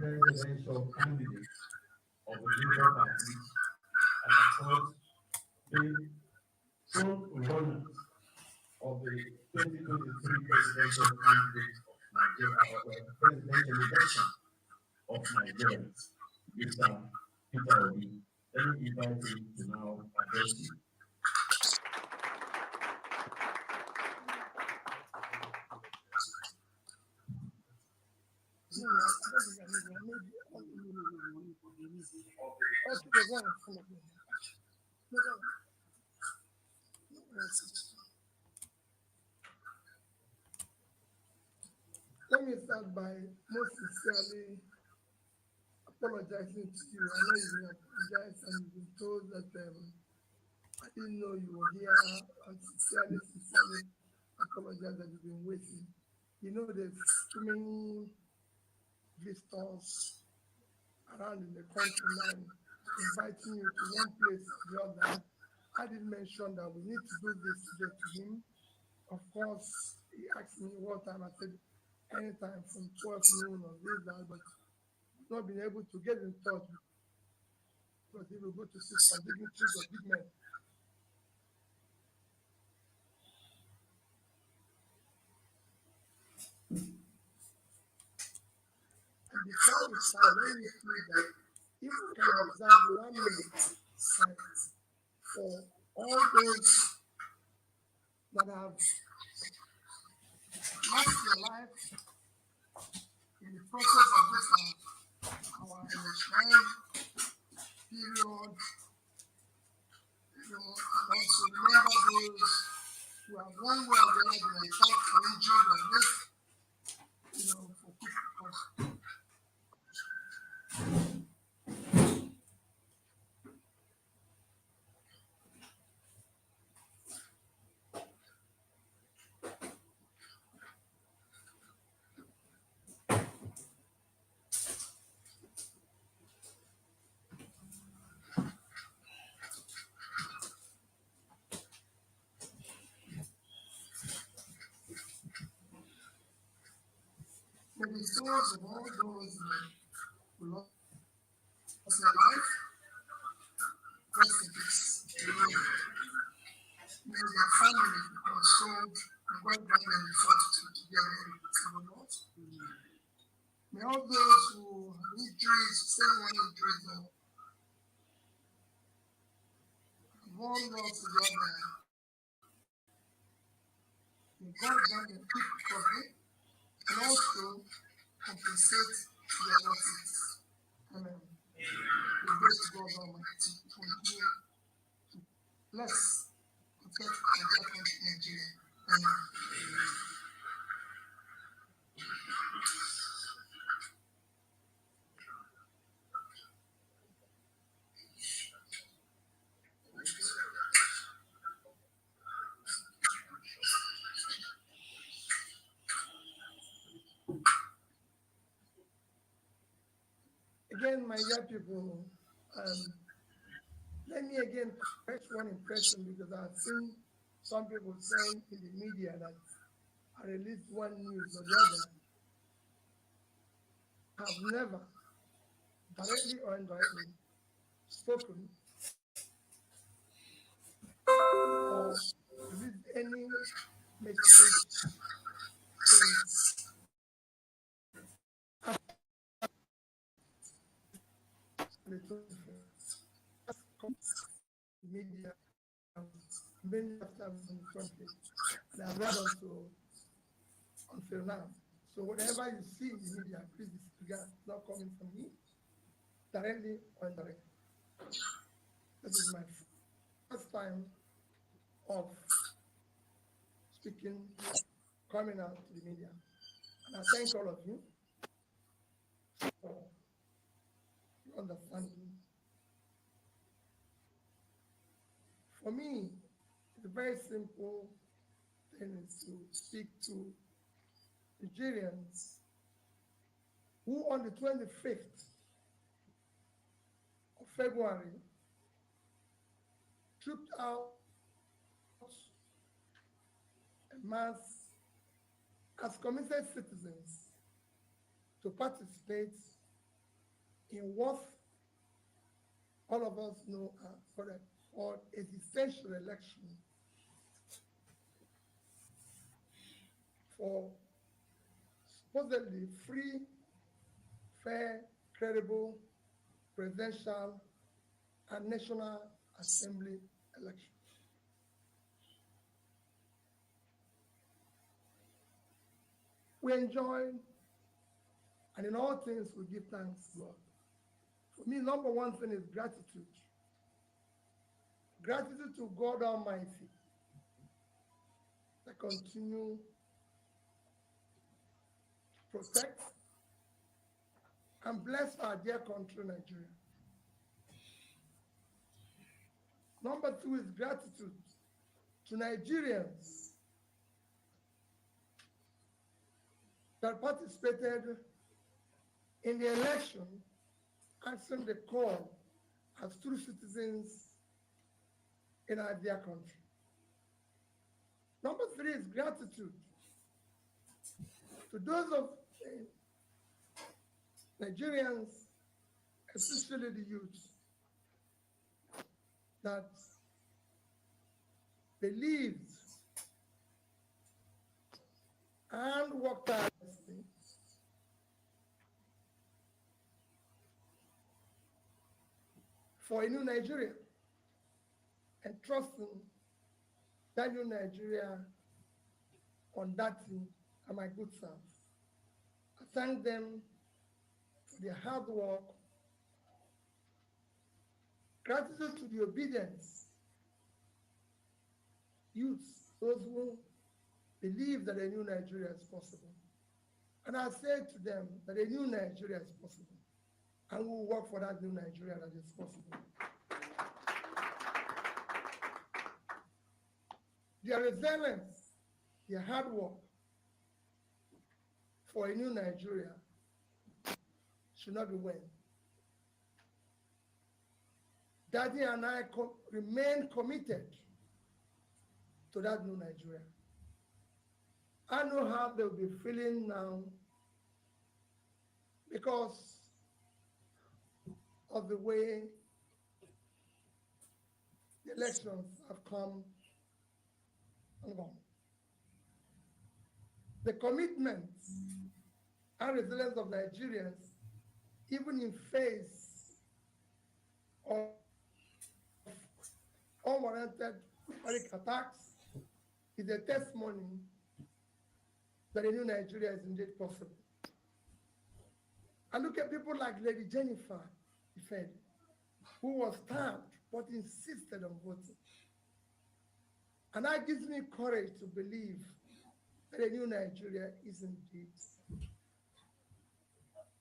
presidential candidate of the Labour Party and, of course, the front runners of the 2023 presidential candidate of Nigeria, presidential election of Nigeria, Mr. Peter Obi. Let me invite him to now address you. Let me start by most sincerely apologizing to you. I know you've been apologized and you've been told that I didn't know you were here. And sincerely apologize that you've been waiting. You know, there's too many visitors around in the country now inviting you to one place or the other. I did mention that we need to do this today to him. Of course, he asked me what time. I said anytime from 12 noon or this, that, but not been able to get in touch because he will go to see some dignitaries of big men. And before we start, let me plead that if we can observe 1 minute silence for all those that have lost their life in the process of this our election period, and also remember those who have one way or the other been attacked or injured or this, for quick recovery. May the souls of all those who lost their life rest in peace. May their families be consoled and God grant them the fortitude to bear the Lord. May all those who have injuries, one injuries, or one loss to the other, may God grant them quick recovery and also compensate their losses. Amen. We pray to God Almighty to continue to bless, protect our dear country, Nigeria. Amen. Again, my dear people, let me again correct one impression because I've seen some people saying in the media that I released one news or the other. I've never, directly or indirectly, spoken or released any message since the 21st. Media, many after on the front page, and I've read also until now. So whatever you see in the media, please disregard. It's not coming from me, directly or indirectly. This is my first time of speaking, coming out to the media. And I thank all of you for your understanding. For me, the very simple thing is to speak to Nigerians who on the 25th of February trooped out en masse as committed citizens to participate in what all of us know called existential election for supposedly free, fair, credible, presidential, and National Assembly elections. We enjoy, and in all things we give thanks to God. For me, number one thing is gratitude. Gratitude to God Almighty that continue to protect and bless our dear country, Nigeria. Number two is gratitude to Nigerians that participated in the election, answering the call as true citizens in our dear country. Number three is gratitude to those of Nigerians, especially the youth, that believed and worked tirelessly for a new Nigeria and trusting that new Nigeria on that thing are my good self. I thank them for their hard work, gratitude to the obedience youths, those who believe that a new Nigeria is possible. And I say to them that a new Nigeria is possible, and we will work for that new Nigeria that is possible. Their resilience, their hard work for a new Nigeria should not be waived. Daddy and I remain committed to that new Nigeria. I know how they'll be feeling now because of the way the elections have come and gone. The commitment and resilience of Nigerians, even in face of unwarranted attacks, is a testimony that a new Nigeria is indeed possible. I look at people like Lady Jennifer Ifedi, who was stabbed but insisted on voting. And that gives me courage to believe that a new Nigeria is indeed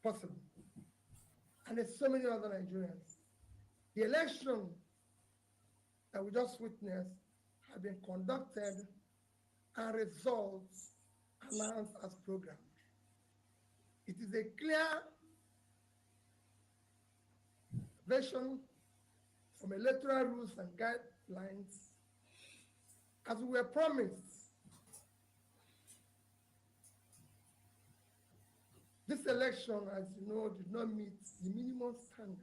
possible. And there's so many other Nigerians. The election that we just witnessed have been conducted and results announced as programmed. It is a clear version from electoral rules and guidelines as we were promised. This election, as you know, did not meet the minimum standard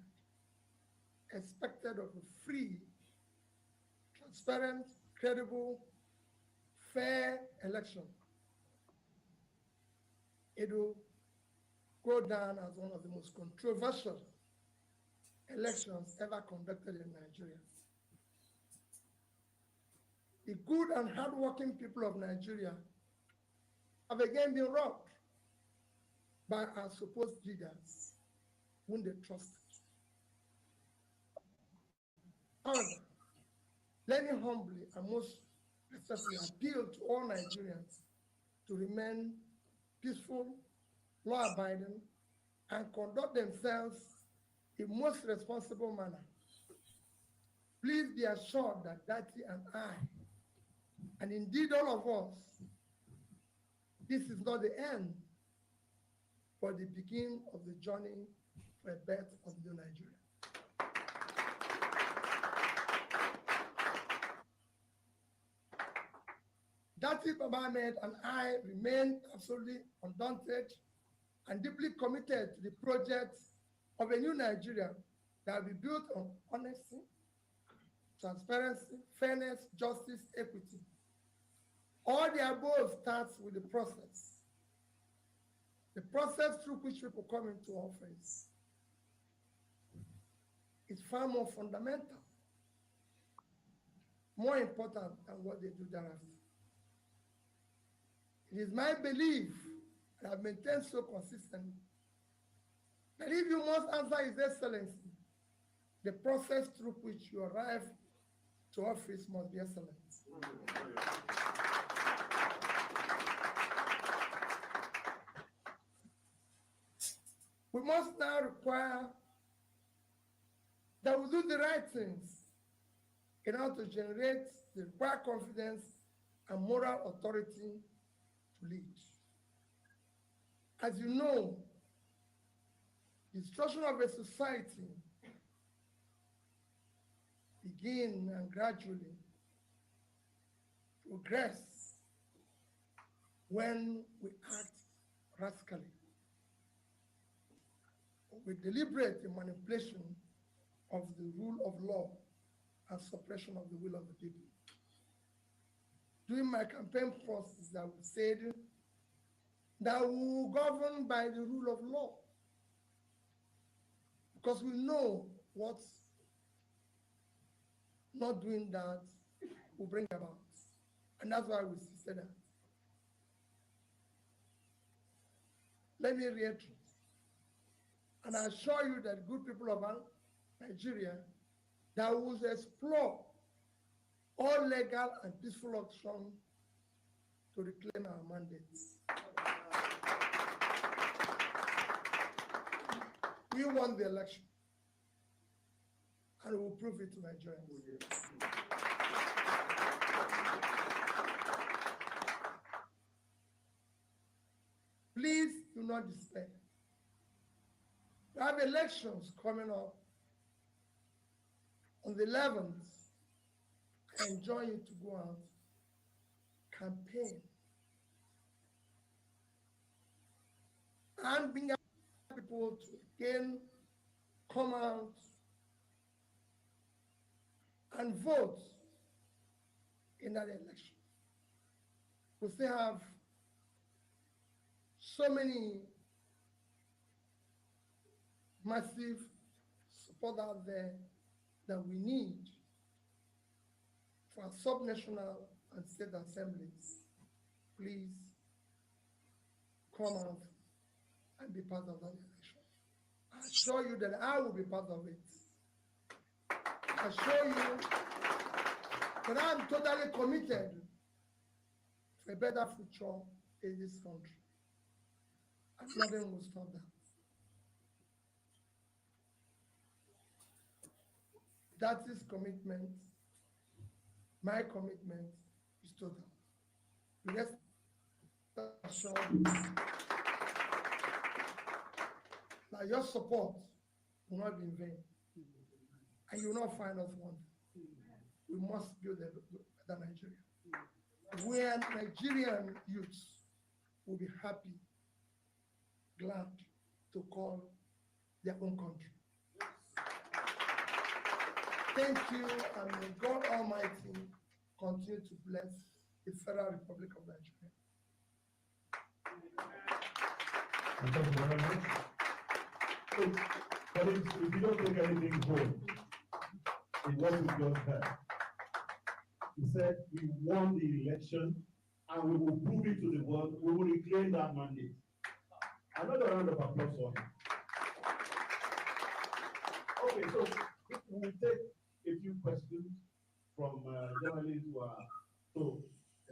expected of a free, transparent, credible, fair election. It will go down as one of the most controversial elections ever conducted in Nigeria. The good and hardworking people of Nigeria have again been robbed by our supposed leaders whom they trusted. However, let me humbly and most respectfully appeal to all Nigerians to remain peaceful, law-abiding, and conduct themselves in most responsible manner. Please be assured that Dati and I, and indeed all of us, this is not the end, but the beginning of the journey for a better of new Nigeria. Dati Baba Ahmed and I remain absolutely undaunted and deeply committed to the project of a new Nigeria that will be built on honesty, transparency, fairness, justice, equity. All the above starts with the process. The process through which people come into office is far more fundamental, more important than what they do thereafter. It is my belief, and I've maintained so consistently, that if you must answer His Excellency, the process through which you arrive to office must be excellent. We must now require that we do the right things in order to generate the required confidence and moral authority to lead. As you know, the destruction of a society begins and gradually progress when we act rascally, with deliberate manipulation of the rule of law and suppression of the will of the people. During my campaign process, I would say that we will govern by the rule of law, because we know what not doing that will bring about. And that's why we say that. Let me reiterate, and I assure you that good people of Nigeria, that will explore all legal and peaceful options to reclaim our mandates. We won the election, and we will prove it to Nigerians. Please do not despair. We have elections coming up on the 11th. I enjoin you to go out, campaign, and bring people to again come out and vote in that election. We still have so many massive support out there that we need for our subnational and state assemblies. Please come out and be part of that election. I assure you that I will be part of it. I assure you that I'm totally committed to a better future in this country. And nothing will stop that. That is commitment. My commitment is total. Rest assured that your support will not be in vain. And you will not find us wanting. We must build a better Nigeria, where Nigerian youths will be happy, glad to call their own country. Thank you, and may God Almighty continue to bless the Federal Republic of Nigeria. Thank you very much. But if you don't take anything home, in what we just heard, he said we won the election and we will prove it to the world. We will reclaim that mandate. Another round of applause for him. Okay, so we will take a few questions from journalists who are. So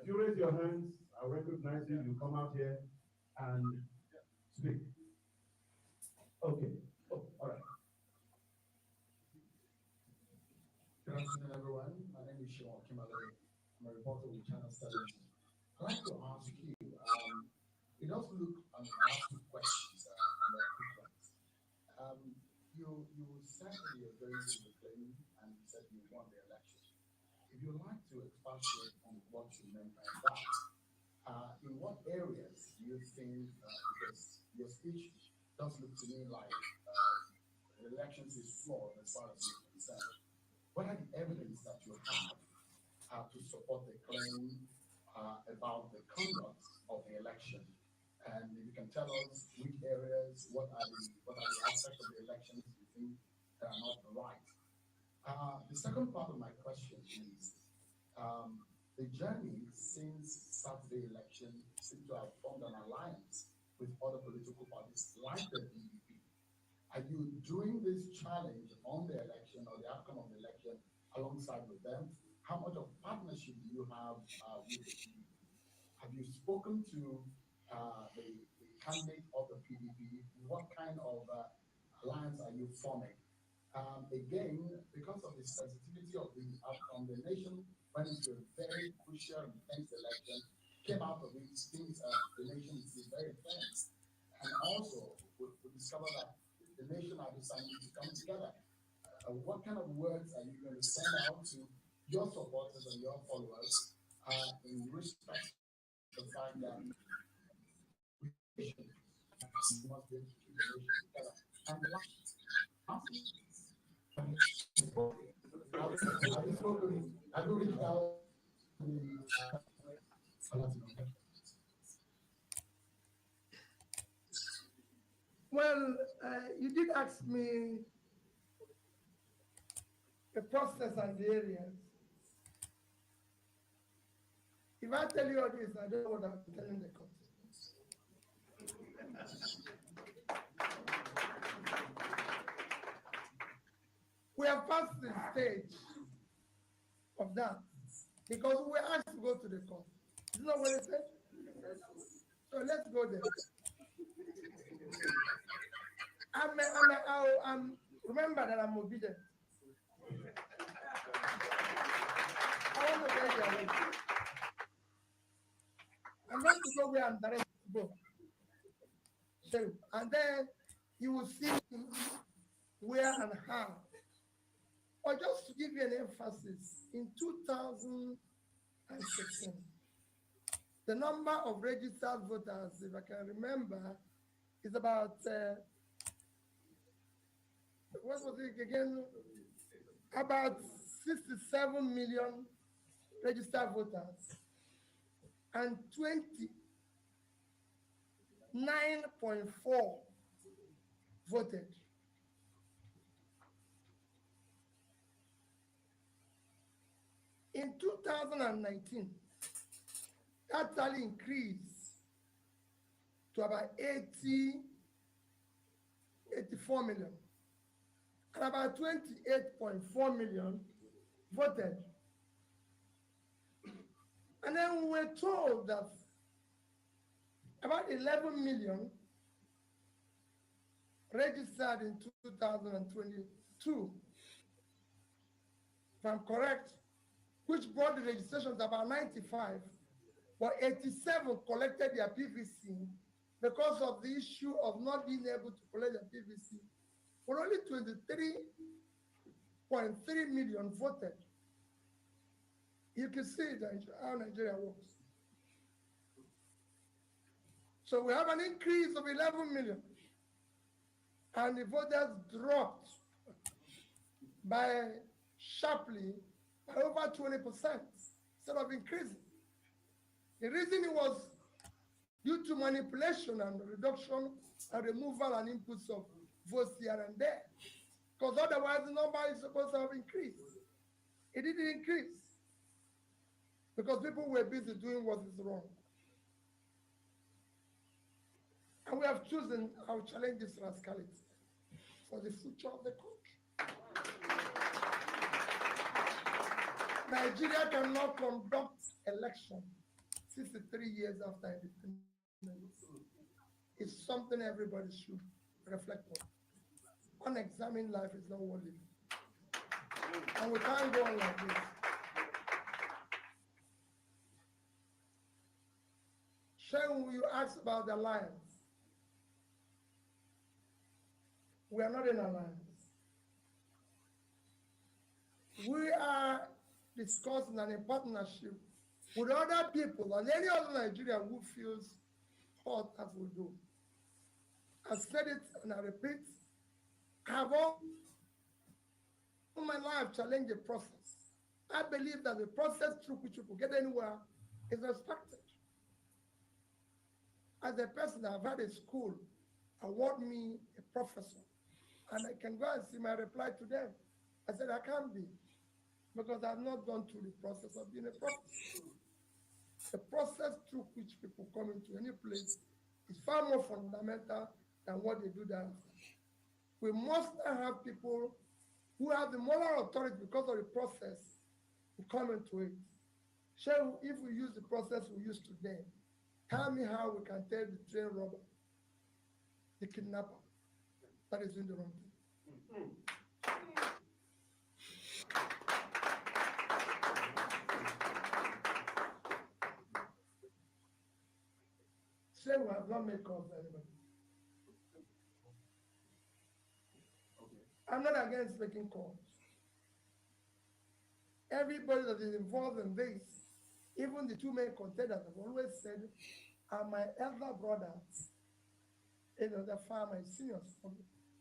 if you raise your hands, I'll recognize you. You come out here and speak. Okay. Oh, all right. Good afternoon, everyone. My name is Sean Kimberly. I'm a reporter with Channel 7. I'd like to ask you, it does look, I ask two questions, and they're quick ones. You said in your very simple claim, and you said you won the election. If you'd like to expatiate on what you meant by that, in what areas do you think, because your speech does look to me like the elections is flawed as far as you're concerned, what are the evidence that you have to support the claim about the conduct of the election? And if you can tell us which areas, what are the aspects of the elections you think that are not right. The second part of my question is the journey since Saturday election seems to have formed an alliance with other political parties like the PDP. Are you doing this challenge on the election or the outcome of the election alongside with them? How much of partnership do you have with the PDP? Have you spoken to the candidate of the PDP? What kind of alliance are you forming? Again, because of the sensitivity of the outcome, the nation went into a very crucial and tense election, came out of it, things, the nation is very tense. And also, we discovered that the nation are deciding to come together. What kind of words are you going to send out to your supporters and your followers in respect to the fact that we must be able to keep the nation together? And have you reached out to Well, you did ask me the process and the areas. If I tell you all this, I don't know what I'm telling the court. We have passed the stage of that because we were asked to go to the court. You know what I said? So let's go there. Remember that I'm obedient. I want to get your way. I'm going to go where I'm directed to go. So, and then you will see where and how. But just to give you an emphasis, in 2016, the number of registered voters, if I can remember, is about, what was it again? About 67 million registered voters and 29.4 voted. In 2019, that tally increased to about 84 million. And about 28.4 million voted. And then we were told that about 11 million registered in 2022, if I'm correct, which brought the registrations about 95, but 87 collected their PVC because of the issue of not being able to collect their PVC. But only 23.3 million voted. You can see how Nigeria works. So we have an increase of 11 million, and the voters dropped by sharply by over 20% instead of increasing. The reason it was due to manipulation and reduction and removal and inputs of votes here and there. Because otherwise the number is supposed to have increased. It didn't increase because people were busy doing what is wrong. And we have chosen our challenge this rascality for the future of the country. Nigeria cannot conduct election 63 years after independence. It's something everybody should reflect on. Unexamined life is not worth living. And we can't go on like this. Sharon, you asked about the alliance. We are not in alliance. We are discussing a partnership with other people and any other Nigerian who feels hurt as we do. I said it and I repeat, I have all my life challenged the process. I believe that the process through which you could get anywhere is respected. As a person, I've had a school award me a professor, and I can go and see my reply to them. I said, I can't be, because I've not gone through the process of being a professor. The process through which people come into any place is far more fundamental than what they do thereafter. We must not have people who have the moral authority because of the process to come into it. So if we use the process we use today, tell me how we can tell the train robber, the kidnapper, that is doing the wrong thing. Say we have not made calls to anybody. I'm not against making calls. Everybody that is involved in this, even the two main contenders, have always said, are my elder brothers, the farmer, seniors.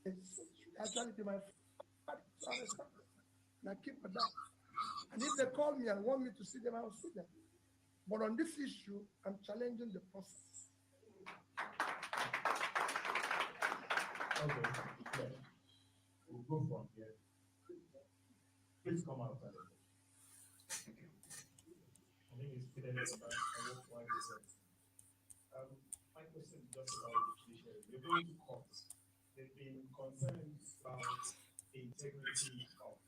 It should actually be my father. So I respect them. And I keep my that. And if they call me and want me to see them, I'll see them. But on this issue, I'm challenging the process. Okay, yeah. We'll go from here. Please come out. My name is Peter Obi. I work for YSF. My question is just about the judiciary. You're going to court. There's been concerns about the integrity of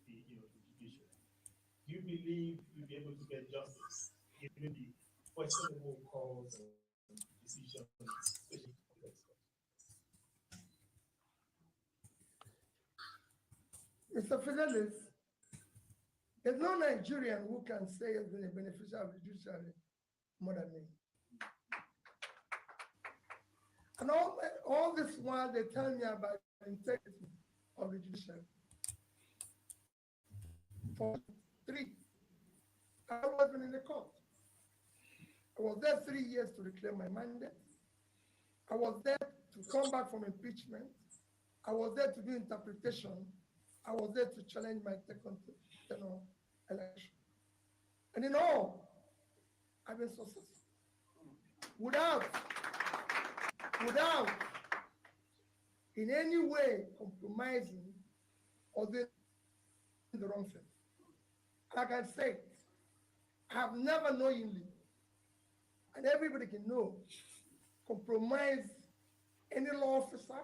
the judiciary. Do you believe you'll be able to get justice given the questionable calls and decisions, especially Mr. Fidelis, there's no Nigerian who can say has been a beneficiary of the judiciary more than me. And all this while they tell me about the integrity of the judiciary. For 3, I wasn't in the court. I was there 3 years to reclaim my mandate. I was there to come back from impeachment. I was there to do interpretation. I was there to challenge my second election. And in all, I've been successful. Without in any way compromising or doing the wrong thing. Like I said, I have never knowingly, and everybody can know, compromise any law officer,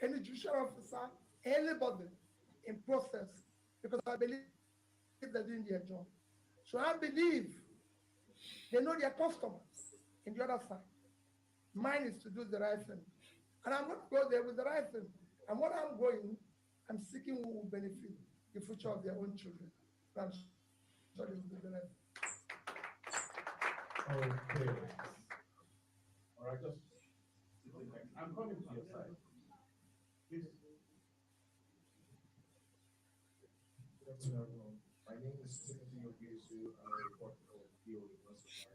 any judicial officer, anybody in process, because I believe they're doing their job. So I believe they know their customers in the other side. Mine is to do the right thing. And I'm going to go there with the right thing. And what I'm going, I'm seeking who will benefit the future of their own children. I'm sure they will do the right thing. Okay. All right, just I'm coming to your side. Please. Good afternoon, everyone. My name is Peter Obi. I'm a reporter for Yul Edochie.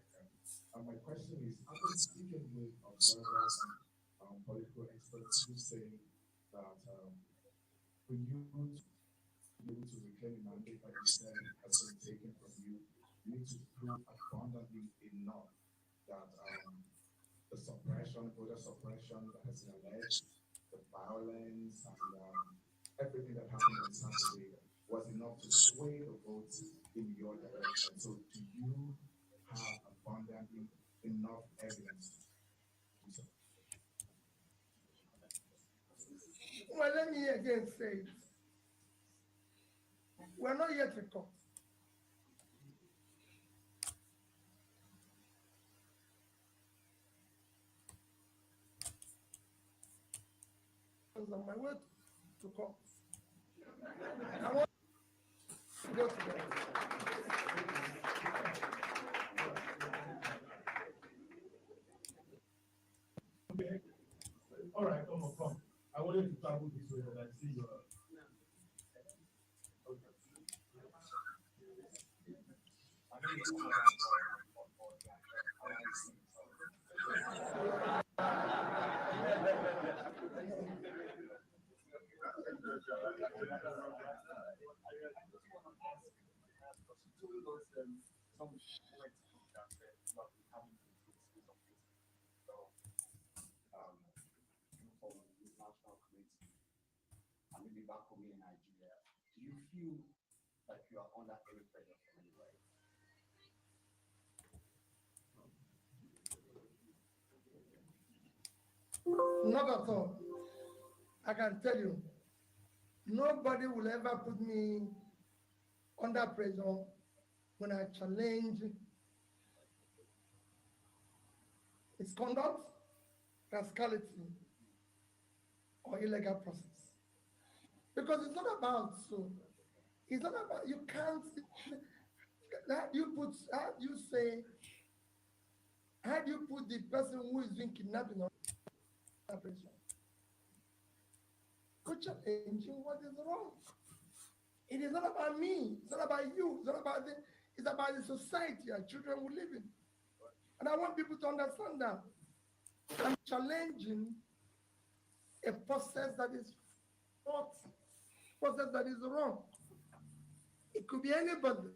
My question is, I've been speaking with observers and political experts who say that for you to be able to reclaim a mandate that you said has been taken from you, you need to prove abundantly enough that the suppression, voter suppression that has been alleged, the violence, and everything that happened on Saturday was enough to sway the votes in your direction. So do you have abundantly enough evidence to do so? Well, let me again say it. We're not yet in court. I was on my way to court. I want to go to bed. Okay. All right, come. I wanted to travel this way, but I see your. From the international community and maybe back home in Nigeria, do you feel like you are under any pressure from anywhere? Not at all. I can tell you, nobody will ever put me under pressure when I challenge his conduct, rascality, or illegal process. Because it's not about so. It's not about you can't. How do you say? How do you put the person who is being kidnapped under pressure? Go challenging what is wrong. It is not about me. It's not about you. It's not about the. It's about the society our children will live in. And I want people to understand that I'm challenging a process that is not process that is wrong. It could be anybody.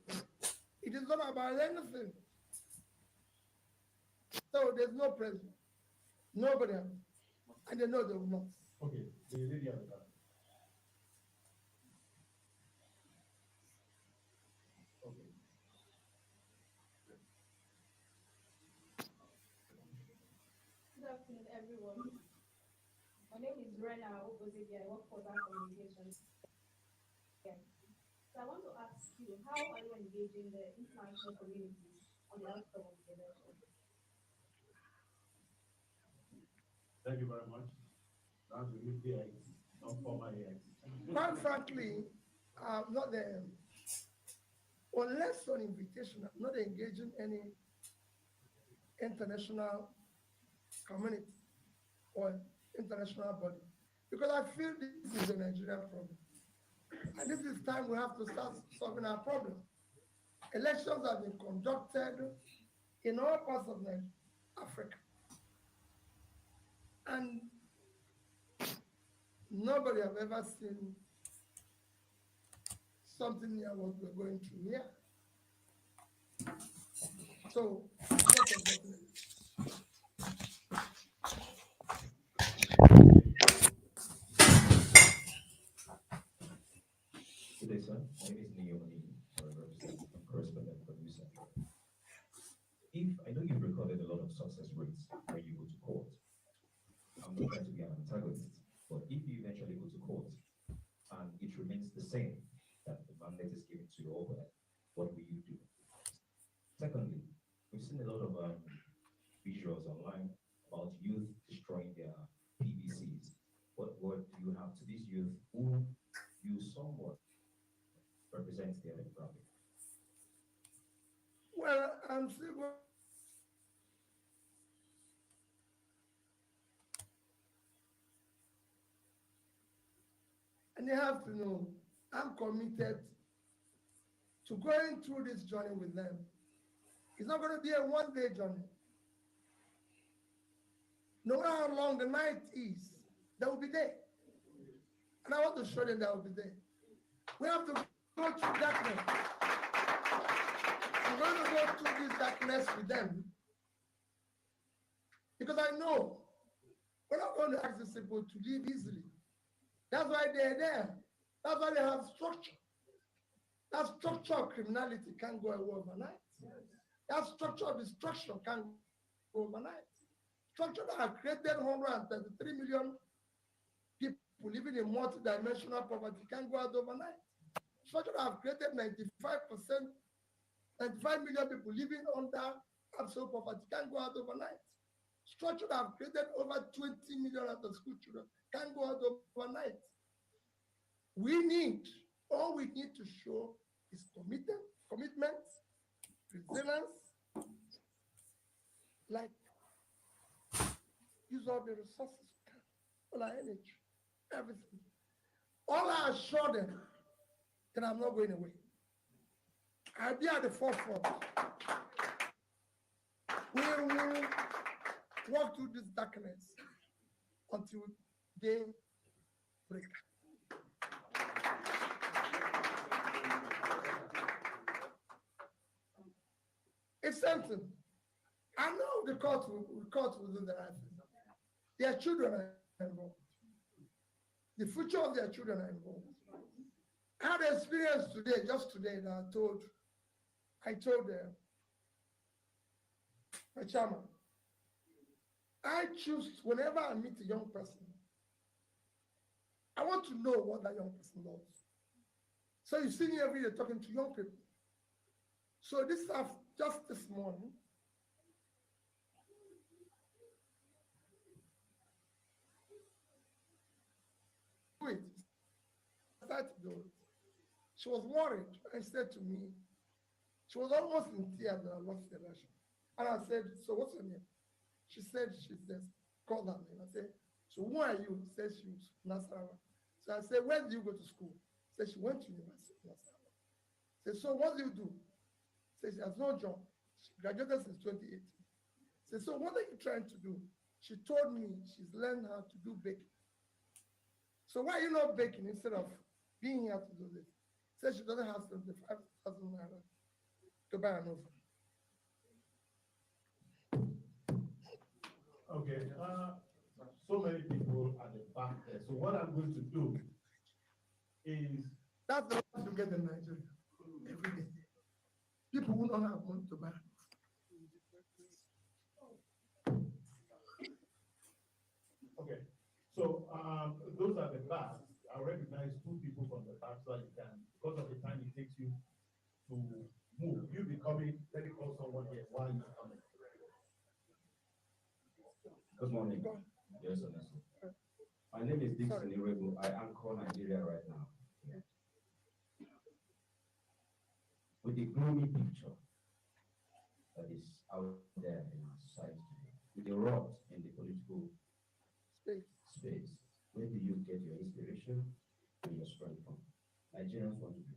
It is not about anything. So there's no pressure. Nobody else. And they know they will not. Okay, the lady at the back. Okay. Good afternoon, everyone. My name is Rena Ogozebi. I work for that communication. Yeah. So I want to ask you, how are you engaging the international community on the outcome of the election? Thank you very much. That's the new AIT, not formal AIT. Quite frankly, I'm not there. Unless on invitation, I'm not engaging any international community or international body. Because I feel this is a Nigerian problem. And this is time we have to start solving our problem. Elections have been conducted in all parts of Africa. And nobody have ever seen something near what we're going through here. So, Good day, sir. My name is Neomani, I'm correspondent for News Central. I know you've recorded a lot of success rates when you go to court. I'm not trying to be an antagonist, but if you eventually go to court and it remains the same, that the mandate is given to your overhead, what will you do? Secondly, we've seen a lot of visuals online about youth destroying their PVCs. What word do you have to these youth who you somewhat represents their demographic? well, I'm still going. And you have to know, I'm committed to going through this journey with them. It's not going to be a one-day journey. No matter how long the night is, they will be there. And I want to show them they will be there. We have to go through darkness. I'm going to go through this darkness with them. Because I know we're not going to ask these people to live easily. That's why they're there. That's why they have structure. That structure of criminality can't go away overnight. That structure of destruction can't go overnight. Structure that have created 133 million people living in multi-dimensional poverty can't go out overnight. Structure that have created 95%, 95 million people living under absolute poverty can't go out overnight. Structure that have created over 20 million out of school children can't go out overnight. All we need to show is commitment, resilience, like use all the resources we can, all our energy, everything. All I assure them that I'm not going away. I'll be at the forefront. We will walk through this darkness until day break. It's something. I know the court will do the right thing. Their children are involved. The future of their children are involved. I had experience today, just today, that I told my chairman, I choose whenever I meet a young person, I want to know what that young person does. So you see me every day talking to young people. So just this morning, wait, I started to do it. She was worried and said to me, she was almost in tears that I lost the election. And I said, so what's your name? She said, called her name. I said, so who are you? She said she was Nasarawa. So I said, where do you go to school? She said she went to university of Nasarawa. I said, so what do you do? She said she has no job. She graduated since 2018. I said, so what are you trying to do? She told me she's learned how to do baking. So why are you not baking instead of being here to do this? She said she doesn't have 75,000 naira to buy an oven. Okay, so many people at the back there. So what I'm going to do is that's the one to get in Nigeria every day. People who don't have money to buy. okay. So those are the backs. I recognize two people from the back, so you can, because of the time it takes you to move. You'll be coming. Let me call someone here while you're coming. Good morning. Yes, honestly. My name is Dixon Iregu. I anchor Nigeria right now. Yeah. With the gloomy picture that is out there in our society today, with the rot in the political space, where do you get your inspiration and your strength from? Nigerians want to do.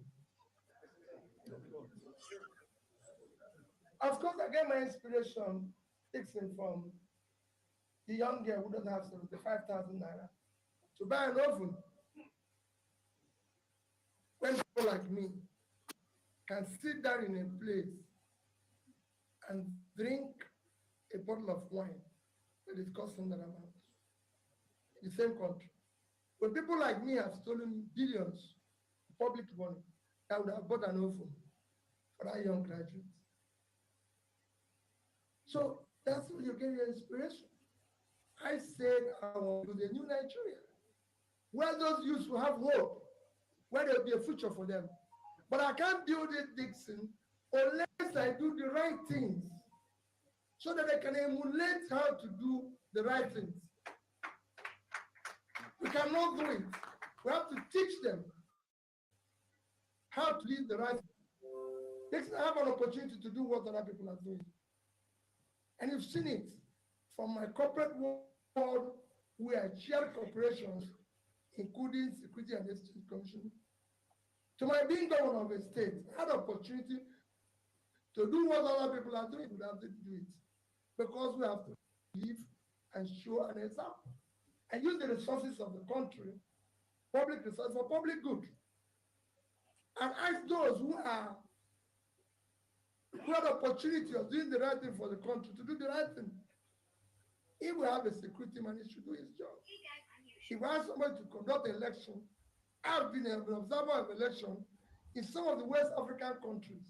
Of course, I get my inspiration, Dixon, from the young girl who doesn't have 75,000 naira to buy an oven. When people like me can sit down in a place and drink a bottle of wine that is costing that amount in the same country. When people like me have stolen billions of public money, I would have bought an oven for that young graduate. So that's where you get your inspiration. I said I want to build a new Nigeria, where those youths will have hope, where there will be a future for them. But I can't build it, Dixon, unless I do the right things, so that they can emulate how to do the right things. We cannot do it. We have to teach them how to lead the right thing. Dixon, I have an opportunity to do what other people are doing. And you've seen it from my corporate world, where I chair corporations, including Security and Exchange Commission, to my being governor of a state. I had an opportunity to do what other people are doing. We have to do it because we have to live and show an example and use the resources of the country, public resources, for public good. And ask those who have the opportunity of doing the right thing for the country to do the right thing. If we have a security man, he should do his job. If we have somebody to conduct an election, I've been an observer of election in some of the West African countries.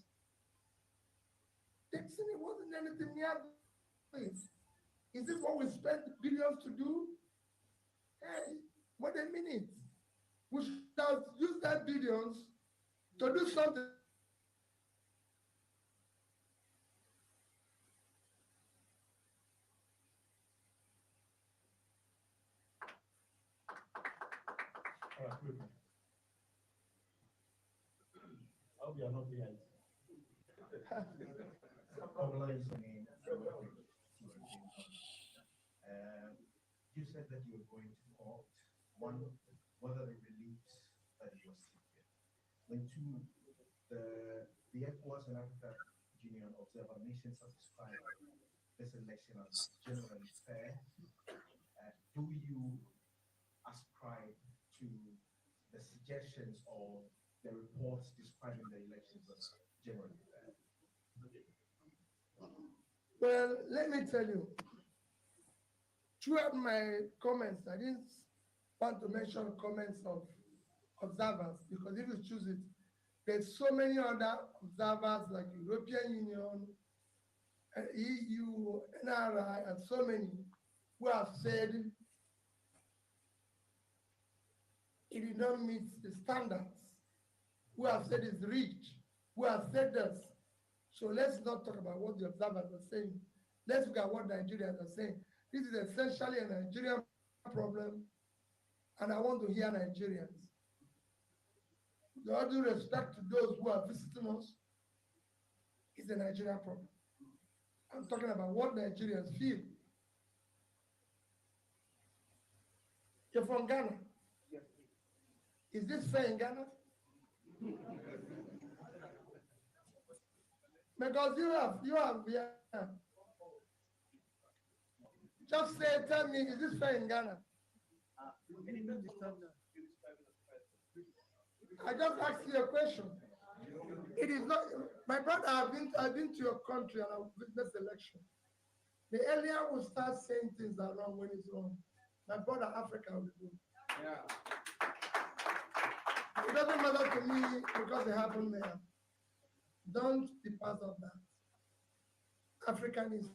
Dixon, it wasn't anything near this. Is this what we spend billions to do? Hey, what a minute. We should have used that billions to do something. All right, good. I hope you are not behind. You said that you were going to court. One, what are the reliefs that you are seeking? Then two, the ECOWAS and Africa Union Observer Nations have described this election as generally fair. Do you ascribe to the suggestions or the reports describing the elections as generally fair? Well, let me tell you, throughout my comments, I didn't want to mention comments of observers because if you choose it, there's so many other observers like European Union, EU, NRI, and so many who have said it did not meet the standards, who have said it's rich, who have said this. So let's not talk about what the observers are saying. Let's look at what Nigerians are saying. This is essentially a Nigerian problem, and I want to hear Nigerians. With all due respect to those who are visiting us, it's a Nigerian problem. I'm talking about what Nigerians feel. You're from Ghana. Is this fair in Ghana? Because you have, yeah. Just say, tell me, is this fair in Ghana? I just asked you a question. It is not, my brother, I've been to your country and I've witnessed election. The earlier we start saying things are wrong when it's wrong, my brother, Africa will be good. Yeah. It doesn't matter to me because it happened there. Don't be part of that. African is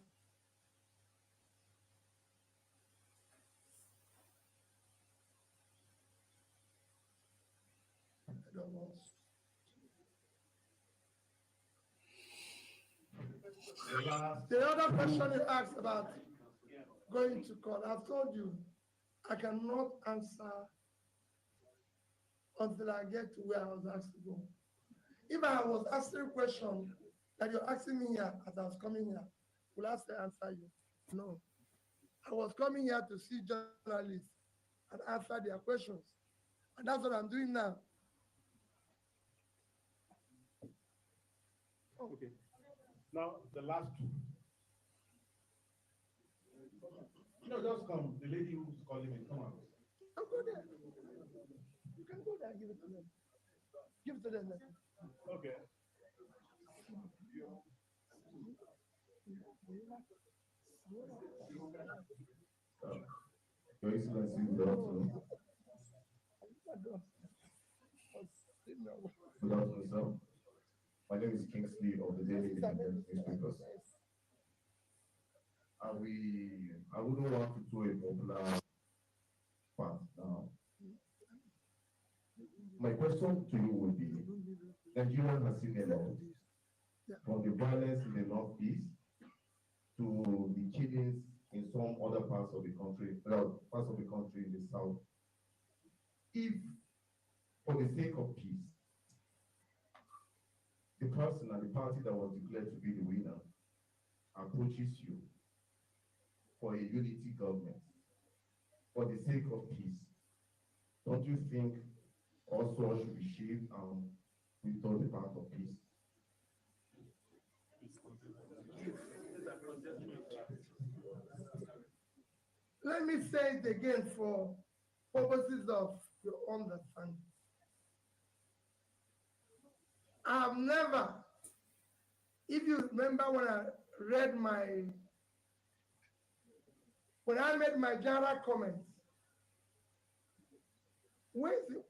I don't want. The other question you asked about going to court, I've told you I cannot answer until I get to where I was asked to go. If I was asking a question that you're asking me here as I was coming here, will I still answer you? No. I was coming here to see journalists and answer their questions. And that's what I'm doing now. Okay. Now, the last two. No, just come. The lady who's calling me, come out. I'll go there. You can go there and give it to them. Give it to them. Okay. Your Excellency, good afternoon. Good afternoon, sir. My name is Kingsley of the Daily Independent newspapers. I wouldn't want to throw a popular part now. My question to you would be, Nigeria has seen a lot, from the violence in the northeast to the killings in some other parts of the country, in the south. If, for the sake of peace, the person and the party that was declared to be the winner approaches you for a unity government, for the sake of peace, don't you think also should be shaped and withdraw the path of peace? Let me say it again for purposes of your understanding. I've never, if you remember when I made my general comments, where is it?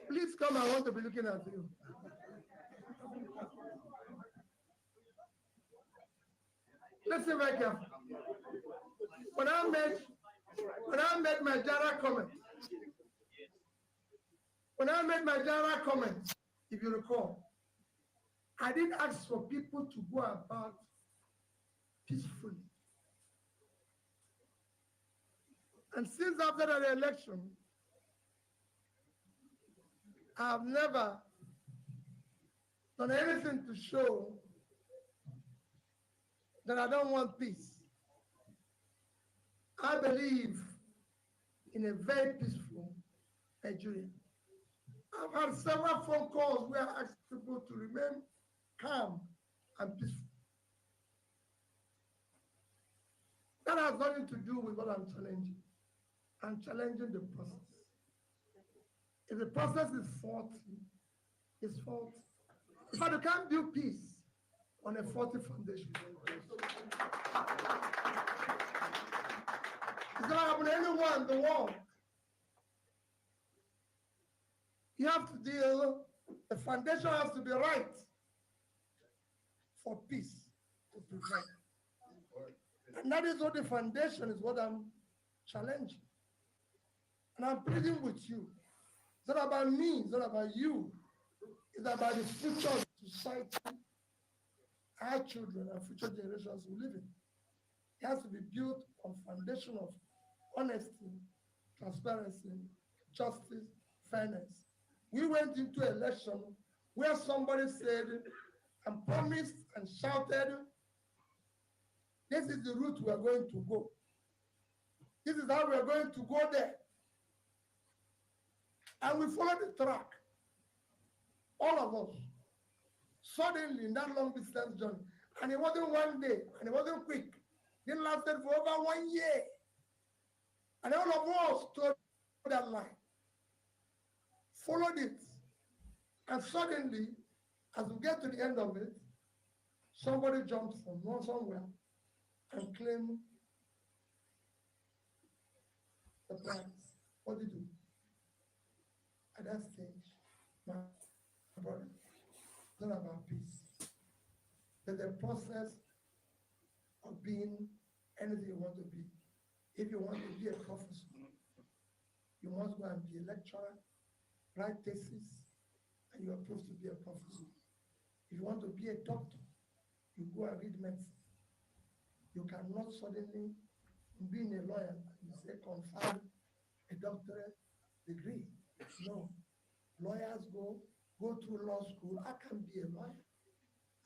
Please come, I want to be looking at you. Listen very carefully. When I made my general comment, if you recall, I didn't ask for people to go about peacefully. And since after the election, I've never done anything to show that I don't want peace. I believe in a very peaceful Nigeria. I've had several phone calls where I asked people to remain calm and peaceful. That has nothing to do with what I'm challenging. I'm challenging the process. If the process is faulty, is faulty. In fact, you can't build peace on a faulty foundation. It's not happen to anyone in the world. You have to deal, the foundation has to be right for peace to prevail. And that is what the foundation is, what I'm challenging. And I'm pleading with you. It's not about me, it's not about you. It's about the future of society, our children and future generations will live in. It has to be built on foundation of honesty, transparency, justice, fairness. We went into election where somebody said and promised and shouted, this is the route we are going to go. This is how we are going to go there. And we followed the track. All of us. Suddenly, in that long distance journey, and it wasn't one day, and it wasn't quick. It lasted for over 1 year. And all of us told that line, followed it, and suddenly, as we get to the end of it, somebody jumps from somewhere and claims the prize. What did you do? At that stage, my brother, it's not about peace. There's a process of being anything you want to be. If you want to be a professor, you must go and be a lecturer, write thesis, and you are proved to be a professor. If you want to be a doctor, you go and read medicine. You cannot suddenly, being a lawyer, you say confer a doctorate degree. No. Lawyers go through law school. I can be a lawyer.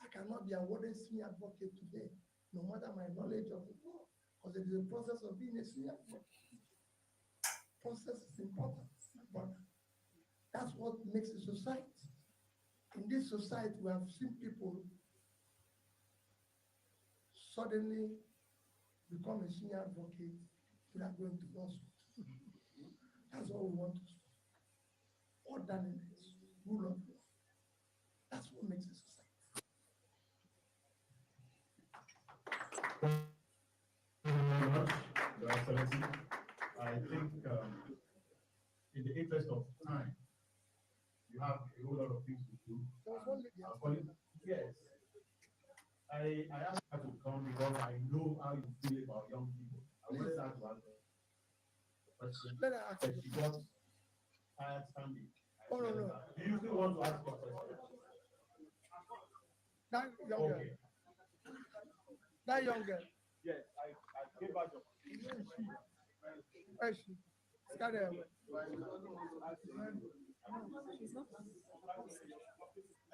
I cannot be awarded senior advocate today, no matter my knowledge of the law, because it is a process of being a senior advocate. Process is important, my brother. That's what makes a society. In this society, we have seen people suddenly become a senior advocate without going to law school. That's what we want to see. Orderliness, rule of law. That's what makes a society. Your Excellency, I think in the interest of time, you have a whole lot of things to do. Yes. I asked her to come because I know how you feel about young people. I wanted her to ask a question. But she got tired standing. Oh, no. Do you still want to ask a question? That young girl. Okay. That young girl. Yes, I gave her the Where is she? Scared her away.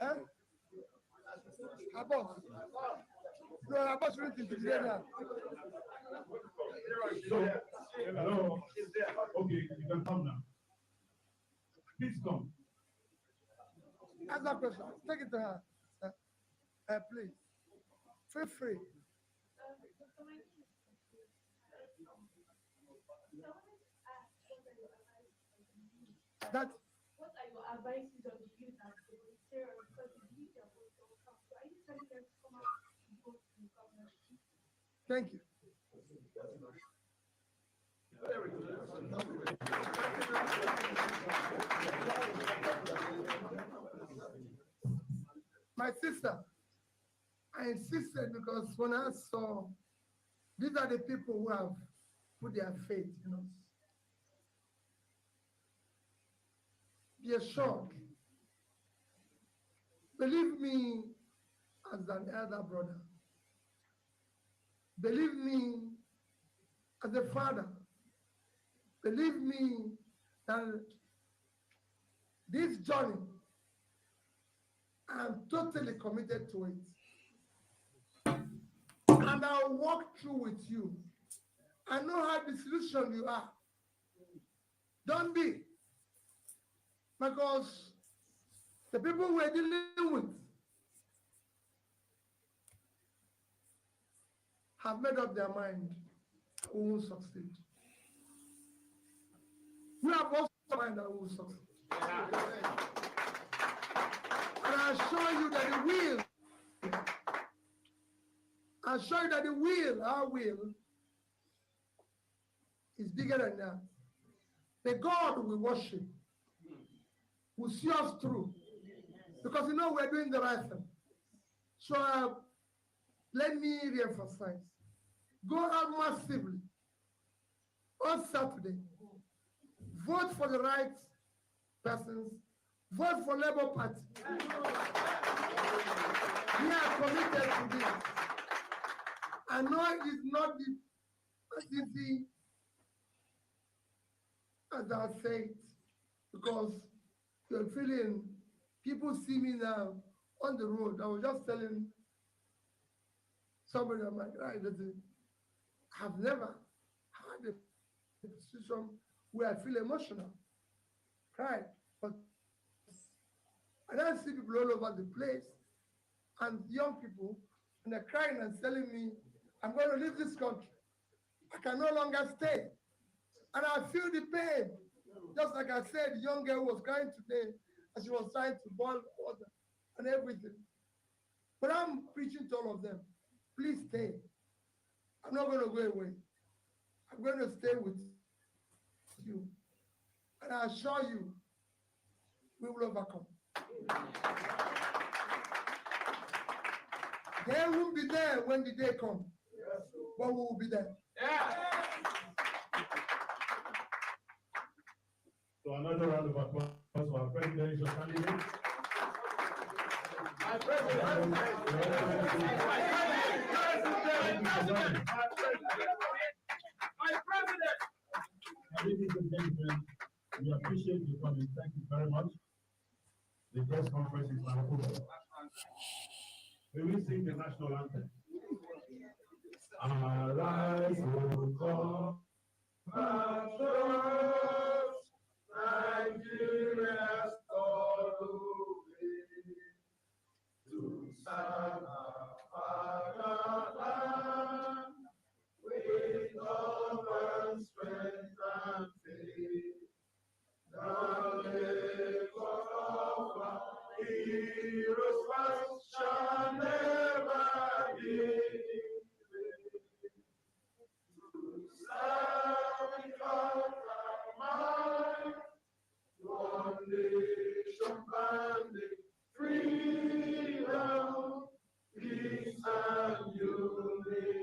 Eh? Her boss. No, her boss really thinks it's there now. So, hello. Okay, you can come now. Please come. Ask that question. Take it to her. Please. Feel free. That What are your advices on the youth and the volunteer? Because the youth are both on council. Are you telling them to come out and vote in the government? thank you. My sister, I insisted because when I saw these are the people who have put their faith in us. Be assured. Believe me as an elder brother. Believe me as a father. Believe me that this journey, I'm totally committed to it. And I'll walk through with you. I know how disillusioned you are. Don't be. Because the people we're dealing with have made up their mind who will succeed. We have also mind that we will succeed. show you that the will, I'll show you that the will, our will, is bigger than that. The God we worship will see us through. Because you know we're doing the right thing. So let me reemphasize. Go out massively on Saturday. Vote for the right persons. Vote for Labour Party. We are committed to this. I know it is not as easy as I said, because you're feeling, people see me now on the road. I was just telling somebody, I'm like, right, I've never had a position where I feel emotional, right? But and I see people all over the place, and young people, and they're crying and telling me, I'm going to leave this country. I can no longer stay. And I feel the pain. Just like I said, the young girl was crying today, and she was trying to boil water and everything. But I'm preaching to all of them. Please stay. I'm not going to go away. I'm going to stay with you. And I assure you, we will overcome. They won't be there when the day comes, but we will be there. So another round of applause for our presidential candidate. My president. Ladies and gentlemen, we appreciate you coming. Thank you very much. The press conference is now over. We will sing the national anthem. Arise, O God, Nigeria's all away to serve our fatherland with love and strength and faith. The labor of our heroes past shall never be to serve God and mine. One nation banding freedom, peace and unity.